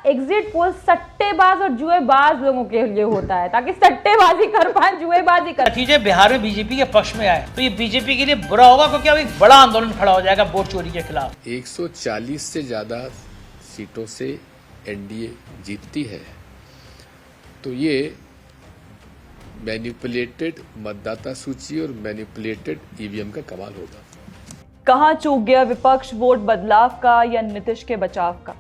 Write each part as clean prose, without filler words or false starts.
Exit poll सट्टेबाज और जुएबाज लोगों के लिए होता है, ताकि सट्टेबाजी कर पाए, जुएबाजी कर। नतीजे बिहार में बीजेपी के पक्ष में आए तो ये बीजेपी के लिए बुरा होगा, क्योंकि अब एक बड़ा आंदोलन खड़ा हो जाएगा वोट चोरी के खिलाफ। 140 से ज्यादा सीटों से एनडीए जीतती है तो ये मैनिपुलेटेड मतदाता सूची और मैनिपुलेटेड ईवीएम का कमाल होगा। कहां चूक गया विपक्ष, वोट बदलाव का या नीतीश के बचाव का?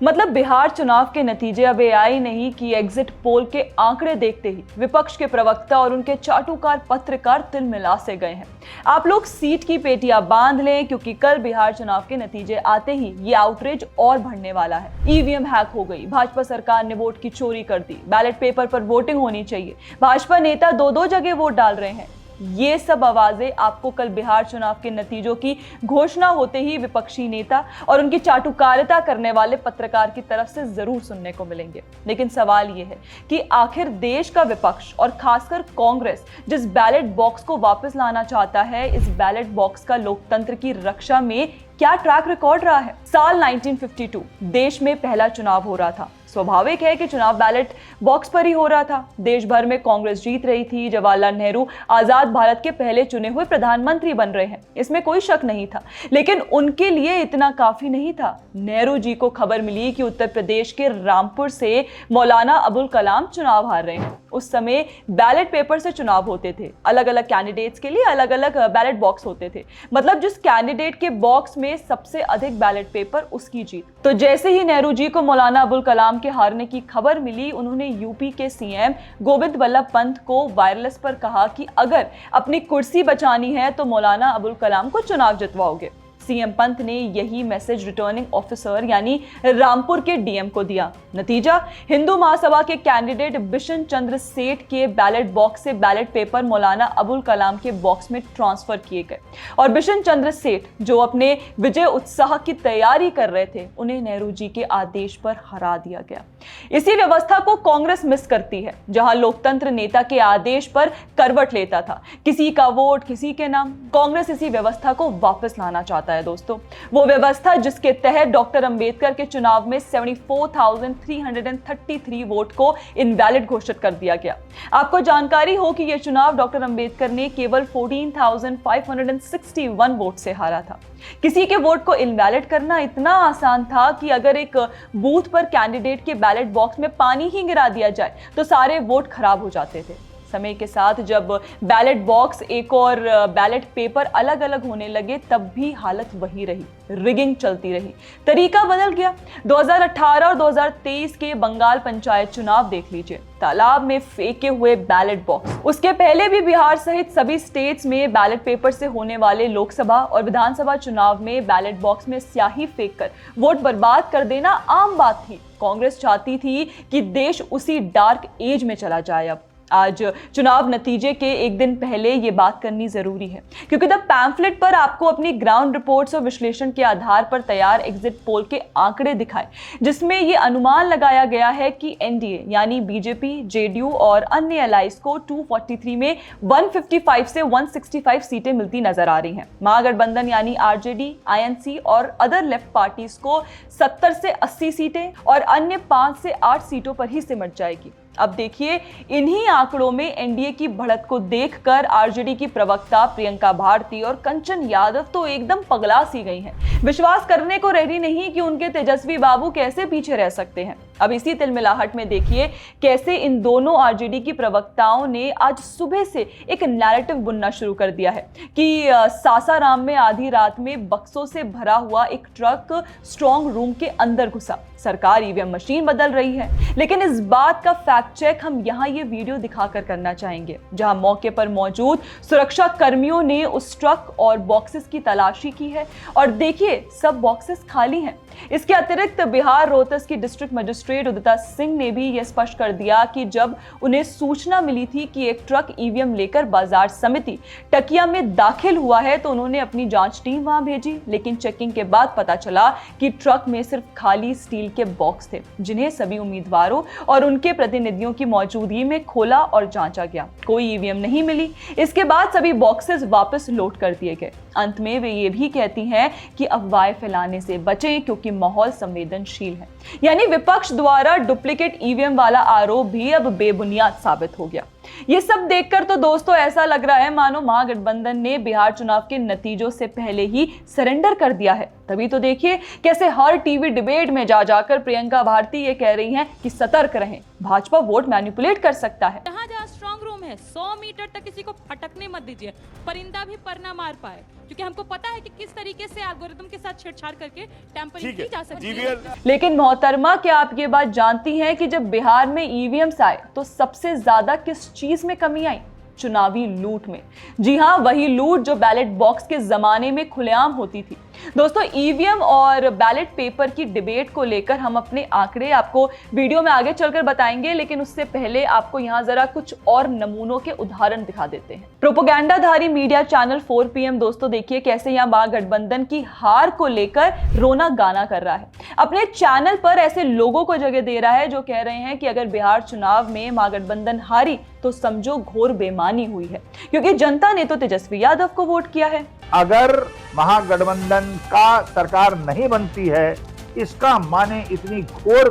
मतलब बिहार चुनाव के नतीजे अब एआई नहीं कि एग्जिट पोल के आंकड़े देखते ही विपक्ष के प्रवक्ता और उनके चाटुकार पत्रकार तिलमिला से गए हैं। आप लोग सीट की पेटियां बांध लें, क्योंकि कल बिहार चुनाव के नतीजे आते ही ये आउटरीच और बढ़ने वाला है। ईवीएम हैक हो गई, भाजपा सरकार ने वोट की चोरी कर दी, बैलेट पेपर पर वोटिंग होनी चाहिए, भाजपा नेता दो जगह वोट डाल रहे हैं। ये सब आवाजें आपको कल बिहार चुनाव के नतीजों की घोषणा होते ही विपक्षी नेता और उनकी चाटुकारिता करने वाले पत्रकार की तरफ से जरूर सुनने को मिलेंगे। लेकिन सवाल ये है कि आखिर देश का विपक्ष और खासकर कांग्रेस जिस बैलेट बॉक्स को वापस लाना चाहता है, इस बैलेट बॉक्स का लोकतंत्र की रक्षा में क्या ट्रैक रिकॉर्ड रहा है? साल 1952 देश में पहला चुनाव हो रहा था। स्वाभाविक है कि चुनाव बैलेट बॉक्स पर ही हो रहा था। देश भर में कांग्रेस जीत रही थी, जवाहरलाल नेहरू आजाद भारत के पहले चुने हुए प्रधानमंत्री बन रहे हैं, इसमें कोई शक नहीं था। लेकिन उनके लिए इतना काफी नहीं था। नेहरू जी को खबर मिली कि उत्तर प्रदेश के रामपुर से मौलाना अबुल कलाम चुनाव हार रहे हैं। उस समय बैलेट पेपर से चुनाव होते थे, अलग अलग कैंडिडेट्स के लिए अलग अलग बैलेट बॉक्स होते थे। मतलब जिस कैंडिडेट के बॉक्स में सबसे अधिक बैलेट पेपर, उसकी जीत। तो जैसे ही नेहरू जी को मौलाना अबुल कलाम के हारने की खबर मिली, उन्होंने यूपी के सीएम गोविंद वल्लभ पंत को वायरलेस पर कहा कि अगर अपनी कुर्सी बचानी है तो मौलाना अबुल कलाम को चुनाव जितवाओगे। सीएम पंत ने यही मैसेज रिटर्निंग ऑफिसर यानी रामपुर के डीएम को दिया। नतीजा, हिंदू महासभा के कैंडिडेट बिशन चंद्र सेठ के बैलेट बॉक्स से बैलेट पेपर मौलाना अबुल कलाम के बॉक्स में ट्रांसफर किए गए और बिशन चंद्र सेठ, जो अपने विजय उत्साह की तैयारी कर रहे थे, उन्हें नेहरू जी के आदेश पर हरा दिया गया। इसी व्यवस्था को कांग्रेस मिस करती है, जहां लोकतंत्र नेता के आदेश पर करवट लेता था, किसी का वोट किसी के नाम। कांग्रेस इसी व्यवस्था को वापस लाना चाहता है दोस्तों, वो व्यवस्था जिसके तहत डॉक्टर अंबेडकर के चुनाव में 74,333 वोट को इनवैलिड घोषित कर दिया गया। आपको जानकारी हो कि यह चुनाव डॉक्टर अंबेडकर ने केवल 14,561 वोट से हारा था। किसी के वोट को इनवैलिड करना इतना आसान था कि अगर एक बूथ पर कैंडिडेट के बैलेट बॉक्स में पानी ही गिरा दिया जाए तो सारे वोट खराब हो जाते थे। समय के साथ जब बैलेट बॉक्स एक और बैलेट पेपर अलग अलग होने लगे, तब भी हालत वही रही, रिगिंग चलती रही। तरीका बदल गया। 2018 और 2023 के बंगाल पंचायत चुनाव देख लीजिए, तालाब में फेंके हुए बैलेट बॉक्स। उसके पहले भी बिहार सहित सभी स्टेट्स में बैलेट पेपर से होने वाले लोकसभा और विधानसभा चुनाव में बैलेट बॉक्स में स्याही फेंककर वोट बर्बाद कर देना आम बात थी। कांग्रेस चाहती थी कि देश उसी डार्क एज में चला जाए। अब आज चुनाव नतीजे के एक दिन पहले ये बात करनी जरूरी है, क्योंकि द पैम्फलेट पर आपको अपनी ग्राउंड रिपोर्ट्स और विश्लेषण के आधार पर तैयार एग्जिट पोल के आंकड़े दिखाए, जिसमें ये अनुमान लगाया गया है कि एनडीए यानी बीजेपी, जेडीयू और अन्य एलाइज को 243 में 155 से 165 सीटें मिलती नजर आ रही हैं। महागठबंधन यानी आरजेडी, आईएनसी और अदर लेफ्ट पार्टीज को 70 से 80 सीटें और अन्य 5 से 8 सीटों पर ही सिमट जाएगी। अब देखिए, इन्हीं आंकड़ों में एनडीए की बढ़त को देखकर आरजेडी की प्रवक्ता प्रियंका भारती और कंचन यादव तो एकदम पगला सी गई हैं। विश्वास करने को रेडी नहीं कि उनके तेजस्वी बाबू कैसे पीछे रह सकते हैं। अब इसी तिलमिलाहट में देखिए कैसे इन दोनों आरजेडी की प्रवक्ताओं ने आज सुबह से एक नैरेटिव बुनना शुरू कर दिया है कि सासाराम में आधी रात में बक्सों से भरा हुआ एक ट्रक स्ट्रांग रूम के अंदर घुसा, सरकार ईवीएम मशीन बदल रही है। लेकिन इस बात का फैक्ट चेक हम यहाँ ये वीडियो दिखाकर करना चाहेंगे, जहां मौके पर मौजूद सुरक्षा कर्मियों ने उस ट्रक और बॉक्सेस की तलाशी की है और देखिए सब बॉक्सेस खाली हैं। इसके अतिरिक्त बिहार रोहतस की डिस्ट्रिक्ट मजिस्ट्रेट उदिता सिंह ने भी यह स्पष्ट कर दिया कि जब उन्हें सूचना मिली थी कि एक ट्रक ईवीएम लेकर बाजार समिति टकिया में दाखिल हुआ है तो उन्होंने अपनी जांच टीम वहां भेजी, लेकिन चेकिंग के बाद पता चला कि ट्रक में सिर्फ खाली स्टील के बॉक्स थे, जिन्हें सभी उम्मीदवारों और उनके प्रतिनिधियों की मौजूदगी में खोला और जांचा गया। कोई ईवीएम नहीं मिली। इसके बाद सभी बॉक्सेस वापस लोड कर दिए गए। अंत में वे ये भी कहती हैं कि अफवाहें फैलाने से बचें, क्योंकि क्योंकि माहौल संवेदनशील है। यानी विपक्ष द्वारा डुप्लीकेट ईवीएम वाला आरोप भी अब बेबुनियाद साबित हो गया। ये सब देखकर तो दोस्तों ऐसा लग रहा है मानो महागठबंधन ने बिहार चुनाव के नतीजों से पहले ही सरेंडर कर दिया है। तभी तो देखिए कैसे हर टीवी डिबेट में जा जाकर प्रियंका भारती ये कह रही हैं कि सतर्क रहें, भाजपा वोट मैनिपुलेट कर सकता है। जहाँ स्ट्रांग रूम है 100 मीटर तक किसी को फटकने मत दीजिए, परिंदा भी पर ना मार पाए, क्योंकि हमको पता है कि किस तरीके से एल्गोरिथम के साथ छेड़छाड़ करके टैंपरिंग की जा सकती है। लेकिन मोहतरमा, क्या आप ये बात जानती हैं कि जब बिहार में ईवीएम्स आए तो सबसे ज्यादा किस चीज में कमी आई? चुनावी लूट में। जी हां, वही लूट जो बैलेट बॉक्स के जमाने में खुलेआम होती थी। दोस्तों, ईवीएम और बैलेट पेपर की डिबेट को लेकर हम अपने आंकड़े आपको वीडियो में आगे चलकर बताएंगे, लेकिन उससे पहले आपको यहां जरा कुछ और नमूनों के उदाहरण दिखा देते हैं। प्रोपेगेंडाधारी मीडिया चैनल 4 PM दोस्तों देखिए कैसे यहां महागठबंधन की हार को लेकर रोना गाना कर रहा है। अपने चैनल पर ऐसे लोगों को जगह दे रहा है जो कह रहे हैं कि अगर बिहार चुनाव में महागठबंधन हारी तो समझो घोर बेईमानी हुई है, क्योंकि जनता ने तो तेजस्वी यादव को वोट किया है। अगर महागठबंधन का सरकार नहीं बनती है, इसका माने इतनी घोर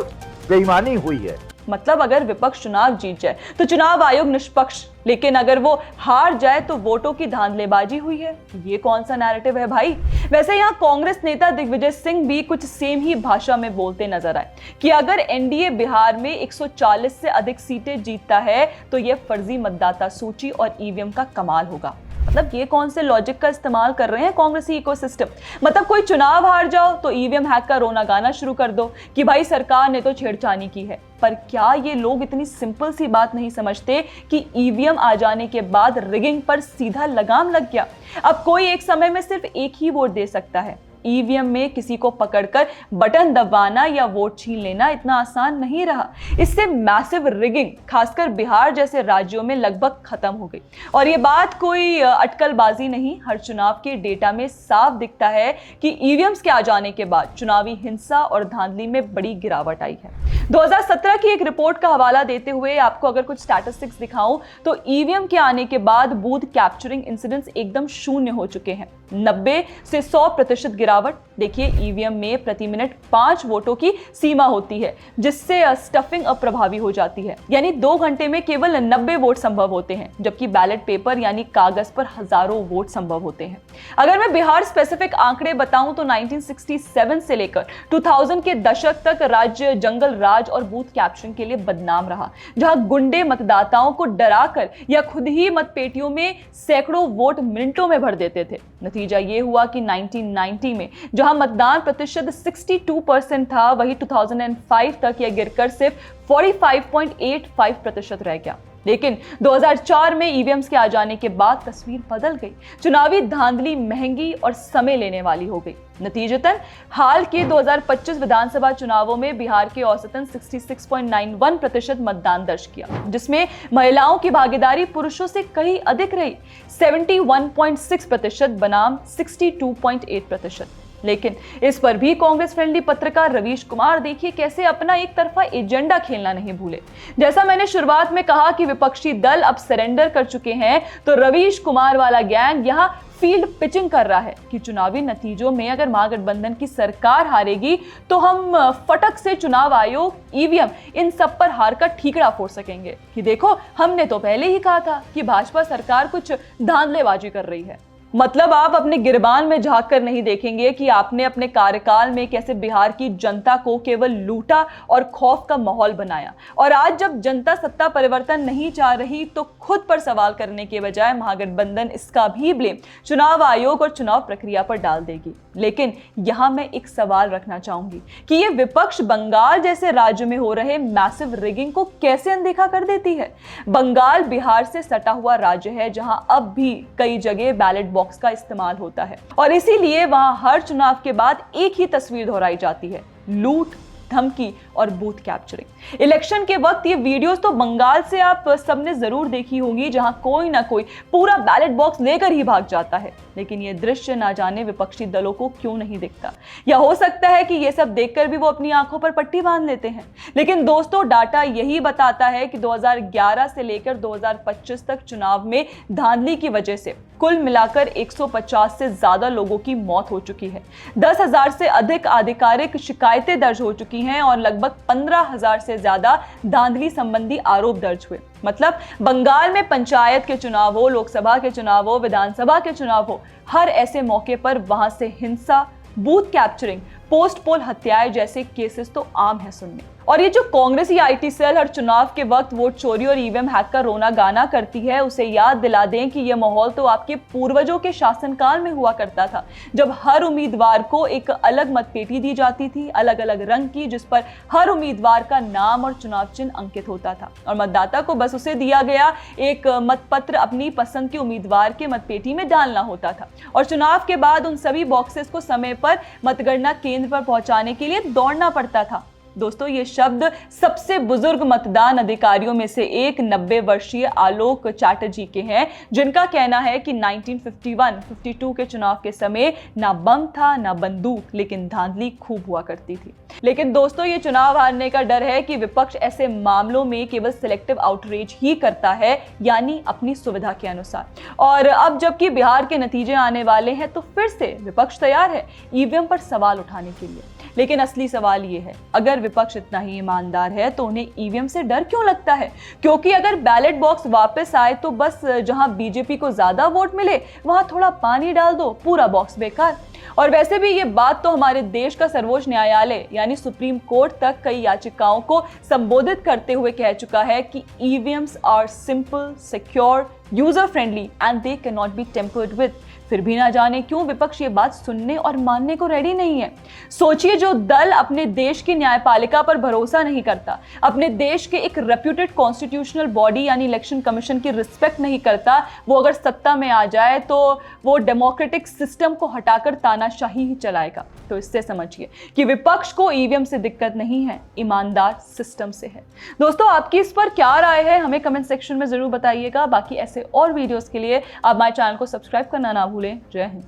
बेईमानी हुई है। मतलब अगर विपक्ष चुनाव जीत जाए तो चुनाव आयोग निष्पक्ष, लेकिन अगर वो हार जाए तो वोटों की धांधलेबाजी हुई है। ये कौन सा नैरेटिव है भाई? वैसे यहाँ कांग्रेस नेता दिग्विजय सिंह भी कुछ सेम ही भाषा में बोलते नजर आए कि अगर एनडीए बिहार में 140 से अधिक सीटें जीतता है तो ये फर्जी मतदाता सूची और ईवीएम का कमाल होगा। मतलब ये कौन से लॉजिक का इस्तेमाल कर रहे हैं कांग्रेसी इकोसिस्टम? मतलब कोई चुनाव हार जाओ तो ईवीएम हैक का रोना गाना शुरू कर दो कि भाई सरकार ने तो छेड़छानी की है। पर क्या ये लोग इतनी सिंपल सी बात नहीं समझते कि ईवीएम आ जाने के बाद रिगिंग पर सीधा लगाम लग गया? अब कोई एक समय में सिर्फ एक ही वोट दे सकता है। ईवीएम में किसी को पकड़कर बटन दबाना या वोट छीन लेना इतना आसान नहीं रहा। इससे मैसिव रिगिंग खासकर बिहार जैसे राज्यों में लगभग खत्म हो गई। और ये बात कोई अटकलबाजी नहीं, हर चुनाव के डेटा में साफ दिखता है कि ईवीएम्स के आ जाने के बाद चुनावी हिंसा और धांधली में बड़ी गिरावट आई है। 2017 की एक रिपोर्ट का हवाला देते हुए आपको अगर कुछ स्टैटिस्टिक्स दिखाऊं तो ईवीएम के आने के बाद बूथ कैप्चरिंग इंसिडेंट्स एकदम शून्य हो चुके हैं। 90 से 100% गिरावट। देखिए, ईवीएम में प्रति मिनट 5 वोटों की सीमा होती है, जिससे स्टफिंग अप्रभावी हो जाती है। यानी 2 घंटे में केवल 90 वोट संभव होते हैं, जबकि बैलेट पेपर यानी कागज पर हजारों वोट संभव होते हैं। अगर मैं बिहार स्पेसिफिक आंकड़े बताऊं तो 1967 से लेकर 2000 के दशक तक राज्य जंगल राज और बूथ कैप्चरिंग के लिए बदनाम रहा, जहां गुंडे मतदाताओं को डराकर या खुद ही मतपेटियों में सैकड़ों वोट मिनटों में भर देते थे। नतीजा ये हुआ कि 1990 में जहां मतदान प्रतिशत 62% था, वही 2005 तक यह गिरकर सिर्फ 45.85% रह गया। लेकिन 2004 में ईवीएम्स के आ जाने के बाद तस्वीर बदल गई। चुनावी धांधली महंगी और समय लेने वाली हो गई। नतीजतन हाल के 2025 विधानसभा चुनावों में बिहार के औसतन 66.91% मतदान दर्ज किया, जिसमें महिलाओं की भागीदारी पुरुषों से कहीं अधिक रही, 71.6% बनाम 62.8%। लेकिन इस पर भी कांग्रेस फ्रेंडली पत्रकार रवीश कुमार देखिए कैसे अपना एक तरफा एजेंडा खेलना नहीं भूले। जैसा मैंने शुरुआत में कहा कि विपक्षी दल अब सरेंडर कर चुके हैं, तो रवीश कुमार वाला गैंग यहां फील्ड पिचिंग कर रहा है कि चुनावी नतीजों में अगर महागठबंधन की सरकार हारेगी तो हम फटक से चुनाव आयोग, ईवीएम, इन सब पर हार का ठीकरा फोड़ सकेंगे कि देखो हमने तो पहले ही कहा था कि भाजपा सरकार कुछ धांधलेबाजी कर रही है। मतलब आप अपने गिरबान में झांक कर नहीं देखेंगे कि आपने अपने कार्यकाल में कैसे बिहार की जनता को केवल लूटा और खौफ का माहौल बनाया, और आज जब जनता सत्ता परिवर्तन नहीं चाह रही तो खुद पर सवाल करने के बजाय महागठबंधन इसका भी ब्लेम चुनाव आयोग और चुनाव प्रक्रिया पर डाल देगी। लेकिन यहां मैं एक सवाल रखना चाहूंगी कि ये विपक्ष बंगाल जैसे राज्य में हो रहे मैसिव रिगिंग को कैसे अनदेखा कर देती है? बंगाल बिहार से सटा हुआ राज्य है, जहां अब भी कई जगह बैलेट बॉक्स का इस्तेमाल होता है, और इसीलिए वहां हर चुनाव के बाद एक ही तस्वीर दोहराई जाती है, लूट, धमकी और बूथ कैप्चरिंग। इलेक्शन के वक्त ये वीडियोस तो बंगाल से आप सबने जरूर देखी होगी, जहां कोई ना कोई पूरा बैलेट बॉक्स लेकर ही भाग जाता है। लेकिन ये दृश्य ना जाने विपक्षी दलों को क्यों नहीं दिखता, या हो सकता है कि ये सब देखकर भी वो अपनी आंखों पर पट्टी बांध लेते हैं। लेकिन दोस्तों, डाटा यही बताता है कि 2011 से लेकर 2025 तक चुनाव में धांधली की वजह से कुल मिलाकर 150 से ज्यादा लोगों की मौत हो चुकी है। 10,000 से अधिक आधिकारिक शिकायतें दर्ज हो चुकी हैं और लगभग 15,000 से ज्यादा धांधली संबंधी आरोप दर्ज हुए। मतलब बंगाल में पंचायत के चुनाव हो, लोकसभा के चुनाव हो, विधानसभा के चुनाव हो, हर ऐसे मौके पर वहां से हिंसा, बूथ कैप्चरिंग, पोस्ट पोल हत्याएं जैसे केसेस तो आम है सुनने। और ये जो कांग्रेसी आईटी सेल हर चुनाव के वक्त वोट चोरी और ईवीएम हैक का रोना गाना करती है, उसे याद दिला दें कि यह माहौल तो आपके पूर्वजों के शासनकाल में हुआ करता था, जब हर उम्मीदवार को एक अलग मतपेटी दी जाती थी, अलग अलग रंग की, जिस पर हर उम्मीदवार का नाम और चुनाव चिन्ह अंकित होता था और मतदाता को बस उसे दिया गया एक मतपत्र अपनी पसंद के उम्मीदवार के मतपेटी में डालना होता था और चुनाव के बाद उन सभी बॉक्सेस को समय पर मतगणना केंद्र पर पहुंचाने के लिए दौड़ना पड़ता था। दोस्तों, ये शब्द सबसे बुजुर्ग मतदान अधिकारियों में से एक 90 वर्षीय आलोक चैटर्जी के हैं, जिनका कहना है कि 1951-52 के चुनाव के समय ना बम था ना बंदूक, लेकिन धांधली खूब हुआ करती थी। लेकिन दोस्तों, ये चुनाव हारने का डर है कि विपक्ष ऐसे मामलों में केवल सिलेक्टिव आउटरीच ही करता है, यानी अपनी सुविधा के अनुसार। और अब जबकि बिहार के नतीजे आने वाले हैं तो फिर से विपक्ष तैयार है ईवीएम पर सवाल उठाने के लिए। लेकिन असली सवाल ये है, अगर विपक्ष इतना ही ईमानदार है तो उन्हें ईवीएम से डर क्यों लगता है? क्योंकि अगर बैलेट बॉक्स वापस आए तो बस जहां बीजेपी को ज्यादा वोट मिले वहां थोड़ा पानी डाल दो, पूरा बॉक्स बेकार। और वैसे भी ये बात तो हमारे देश का सर्वोच्च न्यायालय यानी सुप्रीम कोर्ट तक कई याचिकाओं को संबोधित करते हुए कह चुका है कि EVMs are simple, secure, user friendly and they can not be tampered with. फिर भी ना जाने क्यों विपक्ष ये बात सुनने और मानने को रेडी नहीं है। सोचिए, जो दल अपने देश की न्यायपालिका पर भरोसा नहीं करता, अपने देश के एक रेप्यूटेड कॉन्स्टिट्यूशनल बॉडी यानी इलेक्शन कमीशन की रिस्पेक्ट नहीं करता, वो अगर सत्ता में आ जाए तो वो डेमोक्रेटिक सिस्टम को हटाकर तानाशाही ही चलाएगा। तो इससे समझिए कि विपक्ष को ईवीएम से दिक्कत नहीं है, ईमानदार सिस्टम से है। दोस्तों, आपकी इस पर क्या राय है हमें कमेंट सेक्शन में जरूर बताइएगा। बाकी ऐसे और वीडियोस के लिए आप हमारे चैनल को सब्सक्राइब करना ना भूलें। जय हिंद।